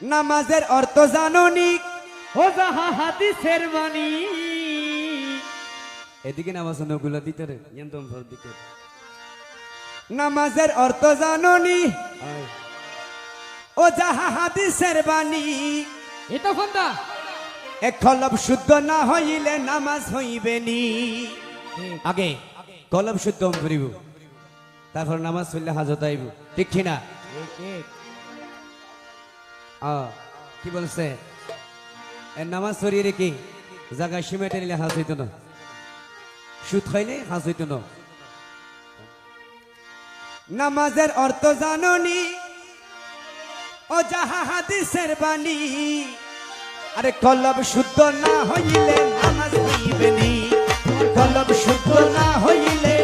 নামাজের অর্থ জাননি ও যাহা হাদিসের বাণী। এদিকে নামাজ নগুলো দিতে রে একদম দিকে নামাজের অর্থ জাননি ও যাহা হাদিসের বাণী। এটা ফন্দা এক কলব শুদ্ধ না হইলে নামাজ হইবে নি। আগে কলব শুদ্ধ করিব তারপর নামাজ পড়লে হাজত আইব ঠিক কিনা? কি বলছে নামাজ পড়িয়ে রেখে জায়গায় সিমেন্টে নিলে হাজ হইত না, সুদ খাইলে হাজ হইত না। নামাজের অর্থ জাননি ও যাহা হাদিসের বাণী। আরে কলব শুদ্ধ না হইলে নামাজ হইবে নি, কলব শুদ্ধ না হইলে